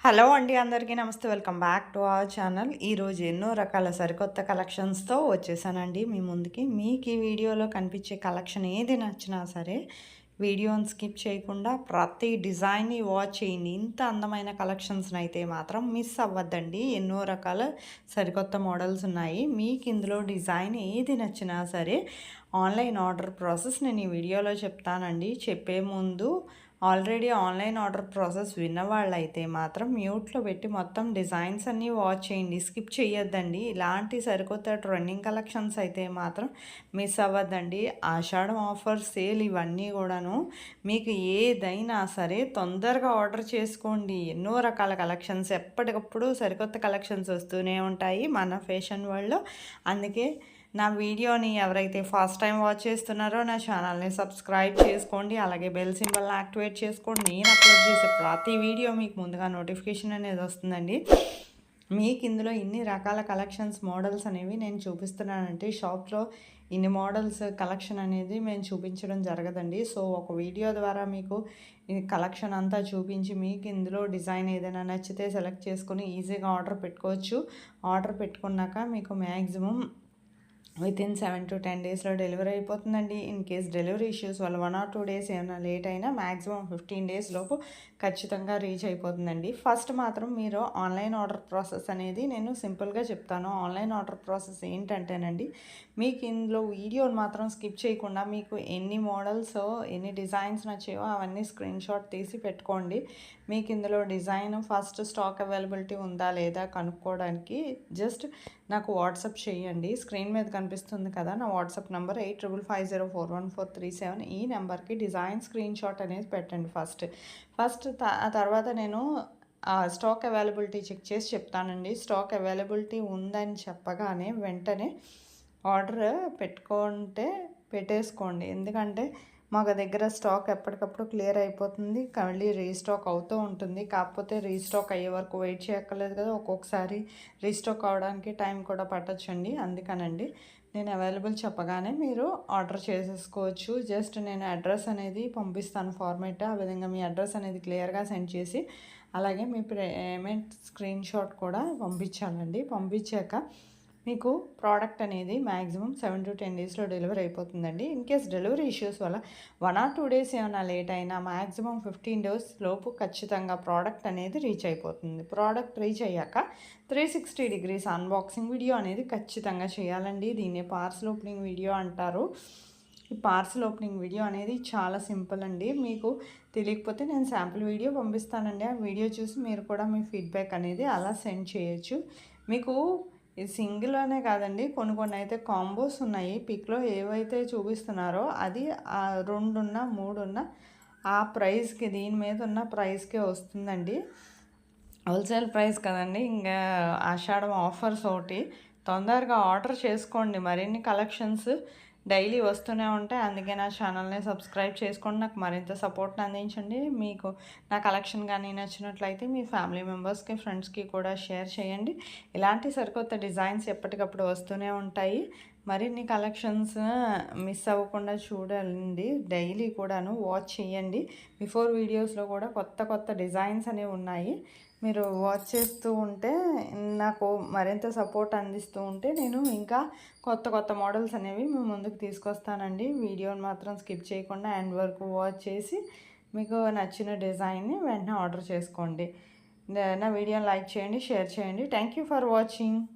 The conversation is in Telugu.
హలో అండి, అందరికీ నమస్తే. Welcome back to our channel. ఈరోజు ఎన్నో రకాల సరికొత్త కలెక్షన్స్తో వచ్చేసానండి మీ ముందుకి. మీకు ఈ వీడియోలో కనిపించే కలెక్షన్ ఏది నచ్చినా సరే వీడియోని స్కిప్ చేయకుండా ప్రతి డిజైన్ని వాచ్ చేయండి. ఇంత అందమైన కలెక్షన్స్ని అయితే మాత్రం మిస్ అవ్వద్దండి. ఎన్నో రకాల సరికొత్త మోడల్స్ ఉన్నాయి. మీకు ఇందులో డిజైన్ ఏది నచ్చినా సరే ఆన్లైన్ ఆర్డర్ ప్రాసెస్ నేను ఈ వీడియోలో చెప్తానండి. చెప్పే ముందు ఆల్రెడీ ఆన్లైన్ ఆర్డర్ ప్రాసెస్ విన్నవాళ్ళైతే మాత్రం మ్యూట్లో పెట్టి మొత్తం డిజైన్స్ అన్నీ వాచ్ చేయండి, స్కిప్ చేయొద్దండి. ఇలాంటి సరికొత్త ట్రెండింగ్ కలెక్షన్స్ అయితే మాత్రం మిస్ అవ్వద్దండి. ఆషాఢం ఆఫర్ సేల్ ఇవన్నీ కూడాను మీకు ఏదైనా సరే తొందరగా ఆర్డర్ చేసుకోండి. ఎన్నో రకాల కలెక్షన్స్ ఎప్పటికప్పుడు సరికొత్త కలెక్షన్స్ వస్తూనే ఉంటాయి మన ఫ్యాషన్ వరల్డ్లో. అందుకే నా వీడియోని ఎవరైతే ఫస్ట్ టైం వాచ్ చేస్తున్నారో నా ఛానల్ని సబ్స్క్రైబ్ చేసుకోండి. అలాగే బెల్ సింబల్ని యాక్టివేట్ చేసుకోండి. నేను అప్లోడ్ చేసే ప్రతి వీడియో మీకు ముందుగా నోటిఫికేషన్ అనేది వస్తుందండి. మీకు ఇందులో ఇన్ని రకాల కలెక్షన్స్ మోడల్స్ అనేవి నేను చూపిస్తున్నానంటే షాప్లో ఇన్ని మోడల్స్ కలెక్షన్ అనేది మేము చూపించడం జరగదండి. సో ఒక వీడియో ద్వారా మీకు ఈ కలెక్షన్ అంతా చూపించి మీకు ఇందులో డిజైన్ ఏదైనా నచ్చితే సెలెక్ట్ చేసుకొని ఈజీగా ఆర్డర్ పెట్టుకోవచ్చు. ఆర్డర్ పెట్టుకున్నాక మీకు మ్యాక్సిమం వితిన్ 7 to 10 డేస్లో డెలివరీ అయిపోతుందండి. ఇన్ కేస్ డెలివరీ ఇష్యూస్ వల్ల 1 or 2 డేస్ ఏమైనా లేట్ అయినా మ్యాక్సిమం 15 డేస్ లోపు ఖచ్చితంగా రీచ్ అయిపోతుందండి. ఫస్ట్ మాత్రం మీరు ఆన్లైన్ ఆర్డర్ ప్రాసెస్ అనేది నేను సింపుల్గా చెప్తాను. ఆన్లైన్ ఆర్డర్ ప్రాసెస్ ఏంటంటేనండి, మీకు ఇందులో వీడియోని మాత్రం స్కిప్ చేయకుండా మీకు ఎన్ని మోడల్స్ ఎన్ని డిజైన్స్ నచ్చాయో అవన్నీ స్క్రీన్ షాట్ తీసి పెట్టుకోండి. మీకు ఇందులో డిజైన్ ఫస్ట్ స్టాక్ అవైలబిలిటీ ఉందా లేదా కనుక్కోవడానికి జస్ట్ నాకు వాట్సాప్ చేయండి. స్క్రీన్ మీద కనిపిస్తుంది కదా నా వాట్సాప్ నెంబర్ 8550414437. ఈ నెంబర్కి డిజైన్ స్క్రీన్ షాట్ అనేది పెట్టండి. తర్వాత నేను స్టాక్ అవైలబిలిటీ చెక్ చేసి చెప్తానండి. స్టాక్ అవైలబిలిటీ ఉందని చెప్పగానే వెంటనే ఆర్డర్ పెట్టేసుకోండి. ఎందుకంటే మాకు దగ్గర స్టాక్ ఎప్పటికప్పుడు క్లియర్ అయిపోతుంది, మళ్ళీ రీస్టాక్ అవుతూ ఉంటుంది. కాకపోతే రీస్టాక్ అయ్యే వరకు వెయిట్ చేయక్కర్లేదు కదా, ఒక్కొక్కసారి రీస్టాక్ అవడానికి టైం కూడా పట్టొచ్చండి. అందుకనండి నేను అవైలబుల్ చెప్పగానే మీరు ఆర్డర్ చేసేసుకోవచ్చు. జస్ట్ నేను అడ్రస్ అనేది పంపిస్తాను ఫార్మేట్, ఆ విధంగా మీ అడ్రస్ అనేది క్లియర్గా సెండ్ చేసి అలాగే మీ పేమెంట్ స్క్రీన్ షాట్ కూడా పంపించాలండి. పంపించాక మీకు ప్రోడక్ట్ అనేది మ్యాక్సిమం 7 to 10 డేస్లో డెలివరీ అయిపోతుందండి. ఇన్ కేస్ డెలివరీ ఇష్యూస్ వల్ల 1 or 2 డేస్ ఏమైనా లేట్ అయినా మ్యాక్సిమం 15 డేస్ లోపు ఖచ్చితంగా ప్రోడక్ట్ అనేది రీచ్ అయిపోతుంది. ప్రోడక్ట్ రీచ్ అయ్యాక 360 degrees అన్బాక్సింగ్ వీడియో అనేది ఖచ్చితంగా చేయాలండి. దీన్ని పార్సల్ ఓపెనింగ్ వీడియో అంటారు. ఈ పార్సల్ ఓపెనింగ్ వీడియో అనేది చాలా సింపుల్ అండి. మీకు తెలియకపోతే నేను శాంపుల్ వీడియో పంపిస్తానండి. ఆ వీడియో చూసి మీరు కూడా మీ ఫీడ్బ్యాక్ అనేది అలా సెండ్ చేయొచ్చు. మీకు ఇది సింగిల్ అనే కాదండి, కొన్ని అయితే కాంబోస్ ఉన్నాయి. పిక్లో ఏవైతే చూపిస్తున్నారో అది 2 ఉన్న 3 ఉన్న ఆ ప్రైస్కి, దీని మీద ఉన్న ప్రైస్కే వస్తుందండి. హోల్సేల్ ప్రైస్ కదండి. ఇంకా ఆషాఢం ఆఫర్స్ ఒకటి తొందరగా ఆర్డర్ చేసుకోండి. మరిన్ని కలెక్షన్స్ డైలీ వస్తూనే ఉంటాయి. అందుకే నా ఛానల్ని సబ్స్క్రైబ్ చేసుకోండి. నాకు మరింత సపోర్ట్ని అందించండి. మీకు నా కలెక్షన్ కానీ నచ్చినట్లయితే మీ ఫ్యామిలీ మెంబర్స్కి, ఫ్రెండ్స్కి కూడా షేర్ చేయండి. ఇలాంటి సరికొత్త డిజైన్స్ ఎప్పటికప్పుడు వస్తూనే ఉంటాయి. మరిన్ని కలెక్షన్స్ మిస్ అవ్వకుండా చూడండి. డైలీ కూడాను వాచ్ చేయండి. బిఫోర్ వీడియోస్లో కూడా కొత్త డిజైన్స్ అనేవి ఉన్నాయి. మీరు వాచ్ చేస్తూ ఉంటే నాకు మరింత సపోర్ట్ అందిస్తూ ఉంటే నేను ఇంకా కొత్త మోడల్స్ అనేవి మీ ముందుకు తీసుకొస్తానండి. వీడియోని మాత్రం స్కిప్ చేయకుండా ఎండ్ వరకు వాచ్ చేసి మీకు నచ్చిన డిజైన్ని వెంటనే ఆర్డర్ చేసుకోండి. నా వీడియోని లైక్ చేయండి, షేర్ చేయండి. Thank you for watching.